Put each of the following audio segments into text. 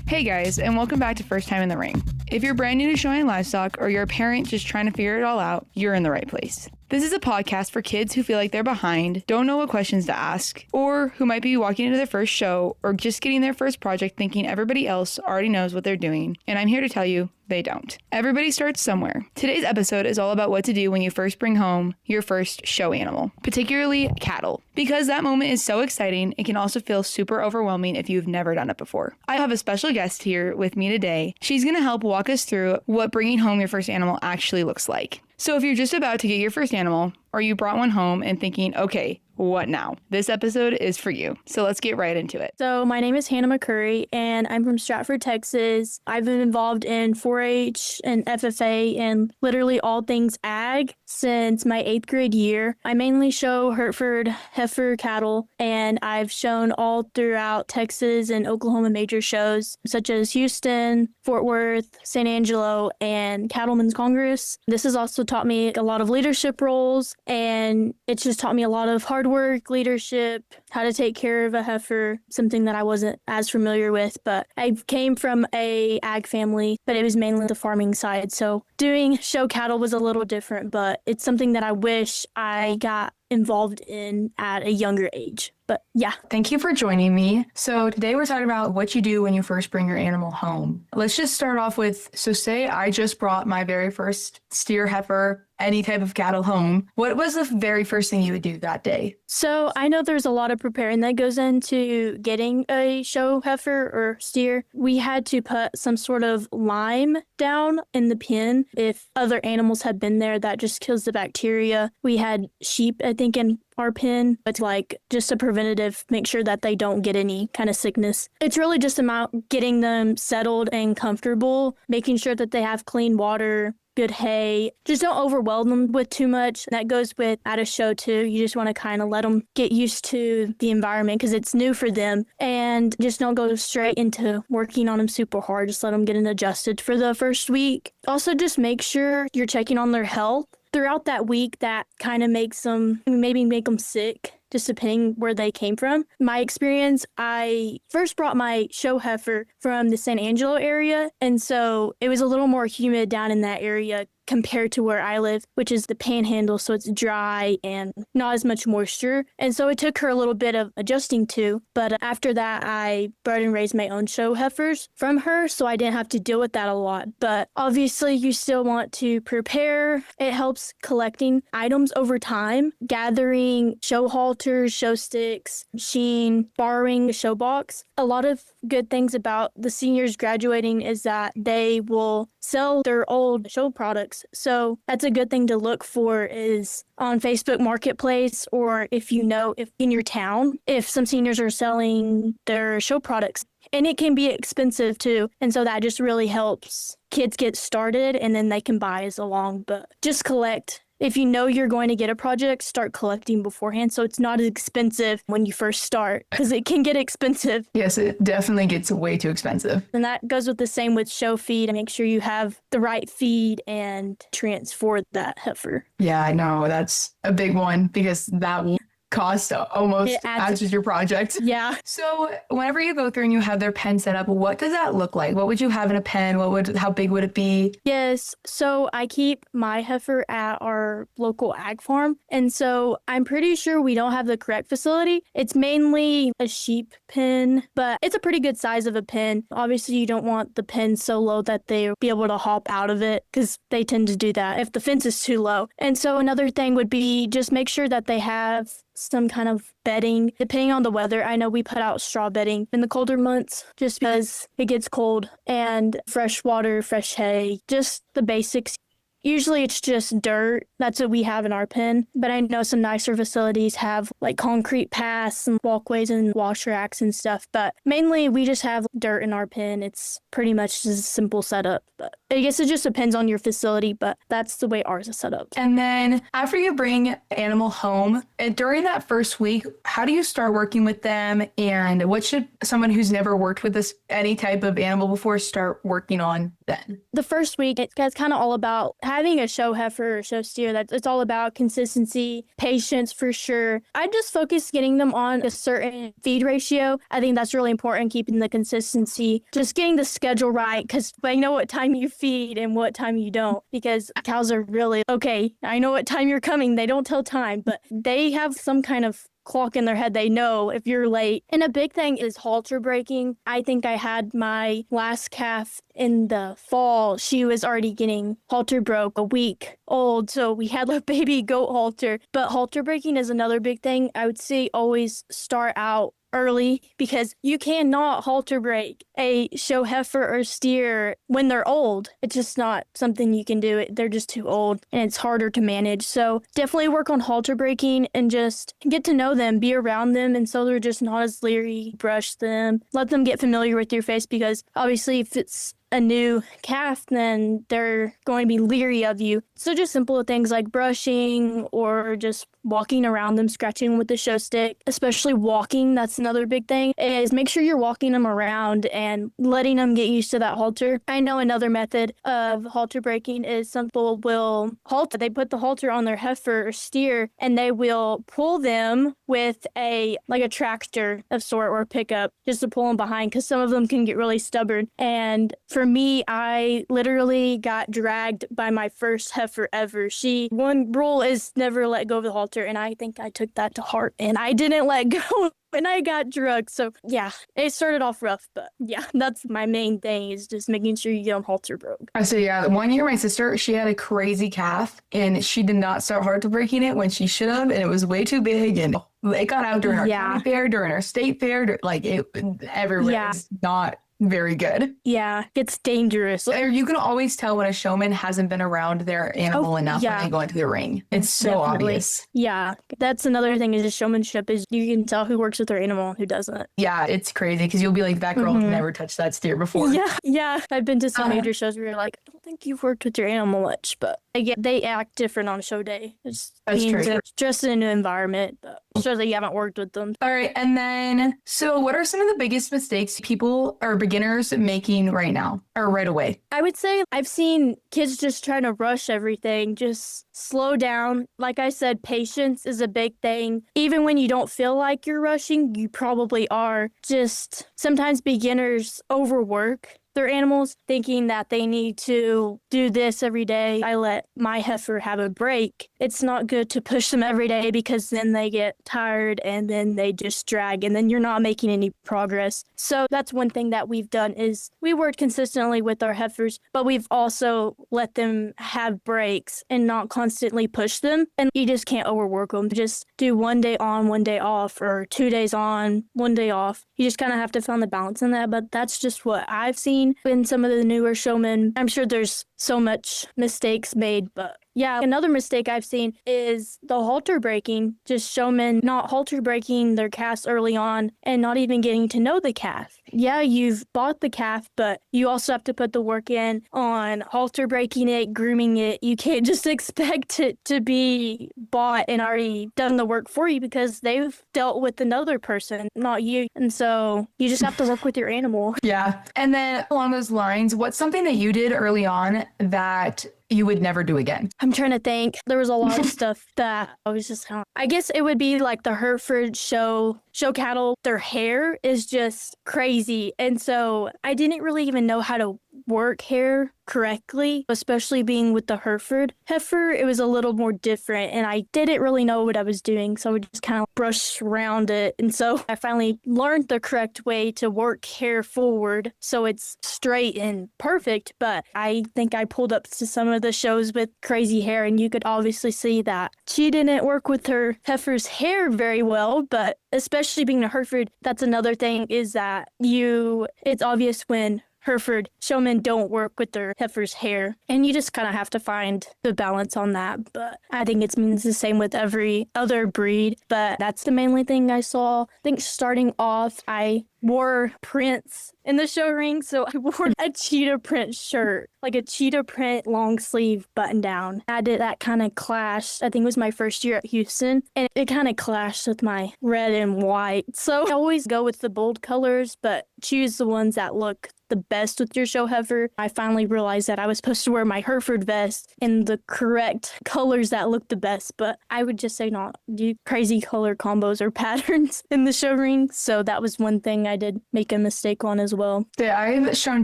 Hey guys, and welcome back to First Time in the Ring. If you're brand new to showing livestock or you're a parent just trying to figure it all out, you're in the right place. This is a podcast for kids who feel like they're behind, don't know what questions to ask, or who might be walking into their first show or just getting their first project thinking everybody else already knows what they're doing, and I'm here to tell you, they don't. Everybody starts somewhere. Today's episode is all about what to do when you first bring home your first show animal, particularly cattle. Because that moment is so exciting, it can also feel super overwhelming if you've never done it before. I have a special guest here with me today. She's going to help walk us through what bringing home your first animal actually looks like. So if you're just about to get your first animal, or you brought one home and thinking, okay, what now? This episode is for you. So let's get right into it. So my name is Hannah McCurry, and I'm from Stratford, Texas. I've been involved in 4-H and FFA and literally all things ag since my 8th grade year. I mainly show Hereford heifer cattle, and I've shown all throughout Texas and Oklahoma major shows such as Houston, Fort Worth, San Angelo, and Cattlemen's Congress. This has also taught me a lot of leadership roles, and it's just taught me a lot of hard work, leadership, how to take care of a heifer, something that I wasn't as familiar with. But I came from a ag family, but it was mainly the farming side. So doing show cattle was a little different, but it's something that I wish I got involved in at a younger age. But yeah. Thank you for joining me. So today we're talking about what you do when you first bring your animal home. Let's just start off with, so say I just brought my very first steer, heifer, any type of cattle home. What was the very first thing you would do that day? So I know there's a lot of preparing that goes into getting a show heifer or steer. We had to put some sort of lime down in the pen. If other animals had been there, that just kills the bacteria. We had sheep, I think, in our pen. It's like just a preventative, make sure that they don't get any kind of sickness. It's really just about getting them settled and comfortable, making sure that they have clean water, good hay. Just don't overwhelm them with too much. That goes with at a show too. You just want to kind of let them get used to the environment because it's new for them, and just don't go straight into working on them super hard. Just let them get adjusted for the first week. Also, just make sure you're checking on their health throughout that week. That kind of makes them, maybe make them sick, just depending where they came from. My experience, I first brought my show heifer from the San Angelo area, and so it was a little more humid down in that area compared to where I live, which is the Panhandle, so it's dry and not as much moisture. And so it took her a little bit of adjusting to, but after that, I bred and raised my own show heifers from her, so I didn't have to deal with that a lot. But obviously, you still want to prepare. It helps collecting items over time, gathering show halters, show sticks, sheen, borrowing a show box. A lot of good things about the seniors graduating is that they will sell their old show products. So that's a good thing to look for is on Facebook Marketplace, or if in your town, if some seniors are selling their show products. And it can be expensive too. And so that just really helps kids get started, and then they can buy as along. But just collect. If you know you're going to get a project, start collecting beforehand so it's not as expensive when you first start, because it can get expensive. Yes, it definitely gets way too expensive. And that goes with the same with show feed. Make sure you have the right feed and transfer that heifer. Yeah, I know. That's a big one because that will cost almost adds to your project. Yeah. So whenever you go through and you have their pen set up, what does that look like? What would you have in a pen? How big would it be? Yes. So I keep my heifer at our local ag farm. And so I'm pretty sure we don't have the correct facility. It's mainly a sheep pen, but it's a pretty good size of a pen. Obviously, you don't want the pen so low that they'll be able to hop out of it, because they tend to do that if the fence is too low. And so another thing would be just make sure that they have some kind of bedding, depending on the weather. I know we put out straw bedding in the colder months just because it gets cold, and fresh water, fresh hay, just the basics. Usually it's just dirt. That's what we have in our pen. But I know some nicer facilities have like concrete paths and walkways and wash racks and stuff. But mainly we just have dirt in our pen. It's pretty much just a simple setup. But I guess it just depends on your facility, but that's the way ours is set up. And then after you bring animal home, and during that first week, how do you start working with them? And what should someone who's never worked with any type of animal before start working on then? The first week, it's kind of all about having a show heifer or show steer. It's all about consistency, patience for sure. I just focus getting them on a certain feed ratio. I think that's really important, keeping the consistency, just getting the schedule right, because I know what time you feed and what time you don't, because cows are really, okay, I know what time you're coming. They don't tell time, but they have some kind of clock in their head. They know if you're late. And a big thing is halter breaking. I think I had my last calf in the fall. She was already getting halter broke, a week old. So we had a baby goat halter. But halter breaking is another big thing. I would say always start out early, because you cannot halter break a show heifer or steer when they're old. It's just not something you can do. They're just too old and it's harder to manage. So definitely work on halter breaking and just get to know them, be around them, and so they're just not as leery. Brush them, let them get familiar with your face, because obviously if it's a new calf, then they're going to be leery of you. So just simple things like brushing or just walking around them, scratching with the show stick, especially walking. That's another big thing, is make sure you're walking them around and letting them get used to that halter. I know another method of halter breaking is some people will halter. They put the halter on their heifer or steer and they will pull them with a tractor of sort or pickup, just to pull them behind, because some of them can get really stubborn. And for me, I literally got dragged by my first heifer ever. One rule is never let go of the halter, and I think I took that to heart, and I didn't let go. And I got drugged. So yeah, it started off rough, but yeah, that's my main thing, is just making sure you get them halter broke. So yeah, one year my sister, she had a crazy calf and she did not start halter breaking it when she should have, and it was way too big, and it got out during our county fair, during our state fair, everywhere. Yeah. It's not very good. Yeah, it's dangerous. You can always tell when a showman hasn't been around their animal enough when they go into the ring. It's so obvious. Yeah, that's another thing, is just showmanship, is you can tell who works with their animal and who doesn't. Yeah, it's crazy, because you'll be like, that girl never touched that steer before. Yeah. I've been to some major shows where you're like, I don't think you've worked with your animal much, but again, they act different on show day. That's true. Just in a new environment, but shows that you haven't worked with them. All right, and then, so what are some of the biggest mistakes people or beginners making right now or right away? I would say I've seen kids just trying to rush everything. Just slow down. Like I said, patience is a big thing. Even when you don't feel like you're rushing, you probably are. Just sometimes beginners overwork their animals, thinking that they need to do this every day. I let my heifer have a break. It's not good to push them every day, because then they get tired and then they just drag, and then you're not making any progress. So that's one thing that we've done, is we worked consistently with our heifers, but we've also let them have breaks and not constantly push them. And you just can't overwork them. Just do 1 day on, 1 day off, or 2 days on, 1 day off. You just kind of have to find the balance in that. But that's just what I've seen in some of the newer showmen. I'm sure there's so much mistakes made, but yeah, another mistake I've seen is the halter breaking. Just showmen not halter breaking their calves early on and not even getting to know the calf. Yeah, you've bought the calf, but you also have to put the work in on halter breaking it, grooming it. You can't just expect it to be bought and already done the work for you, because they've dealt with another person, not you. And so you just have to work with your animal. Yeah. And then along those lines, what's something that you did early on that you would never do again? I'm trying to think. There was a lot of stuff that I was just kind of, I guess it would be like the Hereford show cattle. Their hair is just crazy. And so I didn't really even know how to work hair correctly, especially being with the Hereford heifer. It was a little more different, and I didn't really know what I was doing, so I would just kind of brush around it. And so I finally learned the correct way to work hair forward so it's straight and perfect. But I think I pulled up to some of the shows with crazy hair, and you could obviously see that she didn't work with her heifer's hair very well. But especially being a Hereford, that's another thing, is that it's obvious when Hereford showmen don't work with their heifer's hair, and you just kind of have to find the balance on that. But I think it's the same with every other breed, but that's the mainly thing I saw. I think starting off, I wore prints in the show ring, so I wore a cheetah print shirt, like a cheetah print long sleeve button down. That kind of clashed. I think it was my first year at Houston, and it kind of clashed with my red and white. So I always go with the bold colors, but choose the ones that look the best with your show heifer. I finally realized that I was supposed to wear my Hereford vest in the correct colors that looked the best, but I would just say not do crazy color combos or patterns in the show ring. So that was one thing I did make a mistake on as well. Yeah, I've shown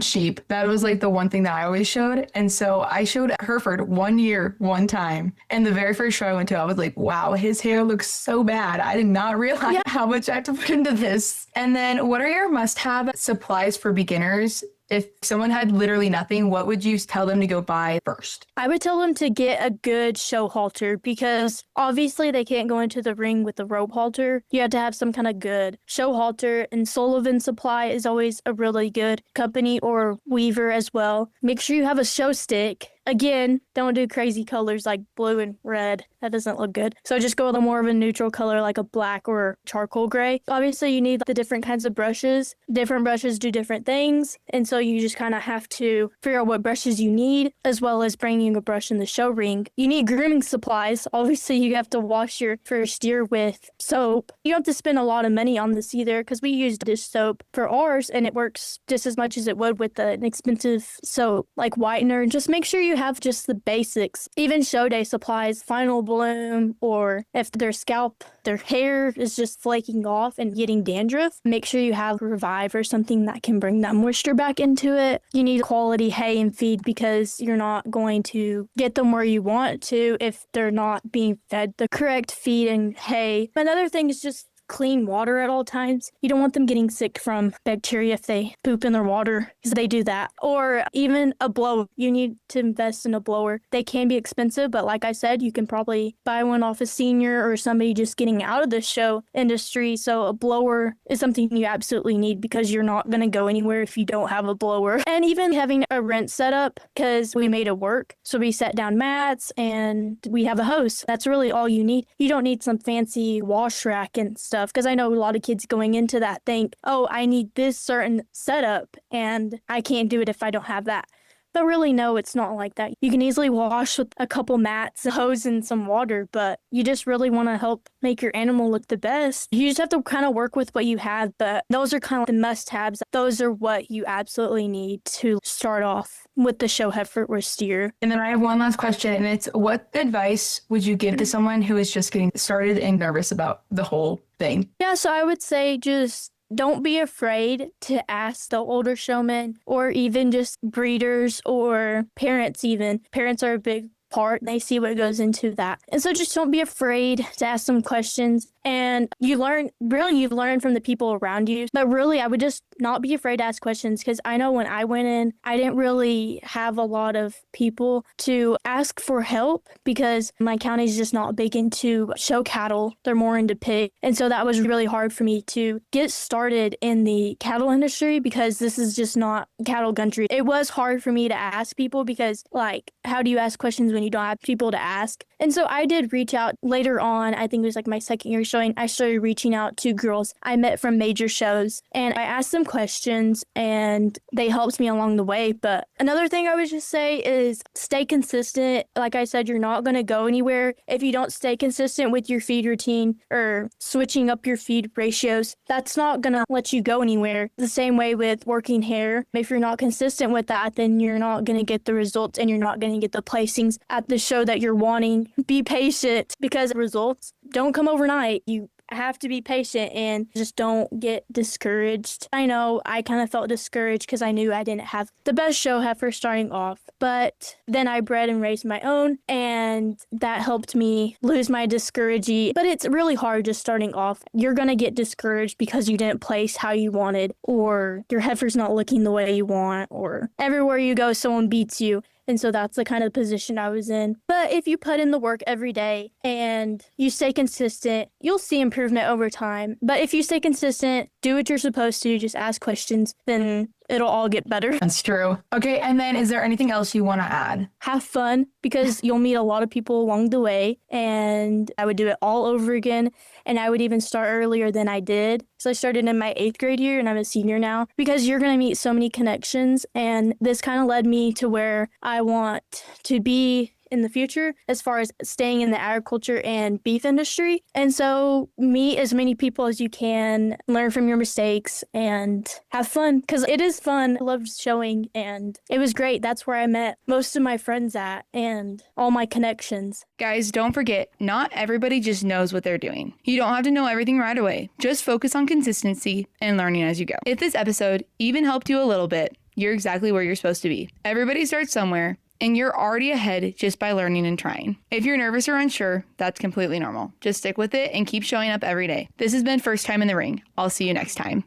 sheep. That was like the one thing that I always showed. And so I showed Hereford 1 year, one time. And the very first show I went to, I was like, wow, his hair looks so bad. I did not realize how much I had to put into this. And then what are your must-have supplies for beginners? If someone had literally nothing, what would you tell them to go buy first? I would tell them to get a good show halter because obviously they can't go into the ring with a rope halter. You have to have some kind of good show halter, and Sullivan Supply is always a really good company, or Weaver as well. Make sure you have a show stick. Again, don't do crazy colors like blue and red. That doesn't look good. So just go with a more of a neutral color like a black or charcoal gray. Obviously, you need the different kinds of brushes. Different brushes do different things. And so you just kind of have to figure out what brushes you need, as well as bringing a brush in the show ring. You need grooming supplies. Obviously, you have to wash your first steer with soap. You don't have to spend a lot of money on this either, because we use dish soap for ours, and it works just as much as it would with an expensive soap like whitener. Just make sure you have just the basics. Even show day supplies, final bloom, or if their scalp, their hair is just flaking off and getting dandruff, make sure you have Revive or something that can bring that moisture back into it. You need quality hay and feed because you're not going to get them where you want to if they're not being fed the correct feed and hay. Another thing is just clean water at all times. You don't want them getting sick from bacteria if they poop in their water, because they do that. Or even a blower. You need to invest in a blower. They can be expensive, but like I said, you can probably buy one off a senior or somebody just getting out of the show industry. So a blower is something you absolutely need because you're not going to go anywhere if you don't have a blower. And even having a rinse setup, because we made it work. So we set down mats and we have a hose. That's really all you need. You don't need some fancy wash rack and stuff, because I know a lot of kids going into that think, oh, I need this certain setup and I can't do it if I don't have that. But really, no, it's not like that. You can easily wash with a couple mats, a hose, and some water, but you just really want to help make your animal look the best. You just have to kind of work with what you have, but those are kind of the must-haves. Those are what you absolutely need to start off with the show heifer or steer. And then I have one last question, and it's, what advice would you give to someone who is just getting started and nervous about the whole thing? Yeah, so I would say just don't be afraid to ask the older showmen, or even just breeders or parents even. Parents are a big part. They see what goes into that. And so just don't be afraid to ask some questions. And you learn from the people around you. But really, I would just not be afraid to ask questions, because I know when I went in, I didn't really have a lot of people to ask for help, because my county is just not big into show cattle. They're more into pig. And so that was really hard for me to get started in the cattle industry, because this is just not cattle country. It was hard for me to ask people because, like, how do you ask questions when you don't have people to ask? And so I did reach out later on. I think it was like my second year showing. I started reaching out to girls I met from major shows, and I asked them questions and they helped me along the way. But another thing I would just say is stay consistent. Like I said, you're not going to go anywhere if you don't stay consistent with your feed routine or switching up your feed ratios. That's not going to let you go anywhere. The same way with working hair. If you're not consistent with that, then you're not going to get the results and you're not going to get the placings at the show that you're wanting. Be patient, because results don't come overnight. You have to be patient and just don't get discouraged. I know I kind of felt discouraged because I knew I didn't have the best show heifer starting off, but then I bred and raised my own, and that helped me lose my discouraging. But it's really hard just starting off. You're going to get discouraged because you didn't place how you wanted, or your heifer's not looking the way you want, or everywhere you go, someone beats you. And so that's the kind of position I was in. But if you put in the work every day and you stay consistent, you'll see improvement over time. But if you stay consistent, do what you're supposed to, just ask questions, then it'll all get better. That's true. Okay, and then is there anything else you want to add? Have fun, because you'll meet a lot of people along the way, and I would do it all over again, and I would even start earlier than I did. So I started in my 8th grade year, and I'm a senior now, because you're going to meet so many connections, and this kind of led me to where I want to be in the future as far as staying in the agriculture and beef industry. And so meet as many people as you can, learn from your mistakes, and have fun, because it is fun. I loved showing, and it was great. That's where I met most of my friends at and all my connections. Guys, don't forget, not everybody just knows what they're doing. You don't have to know everything right away. Just focus on consistency and learning as you go. If this episode even helped you a little bit, you're exactly where you're supposed to be. Everybody starts somewhere, and you're already ahead just by learning and trying. If you're nervous or unsure, that's completely normal. Just stick with it and keep showing up every day. This has been First Time in the Ring. I'll see you next time.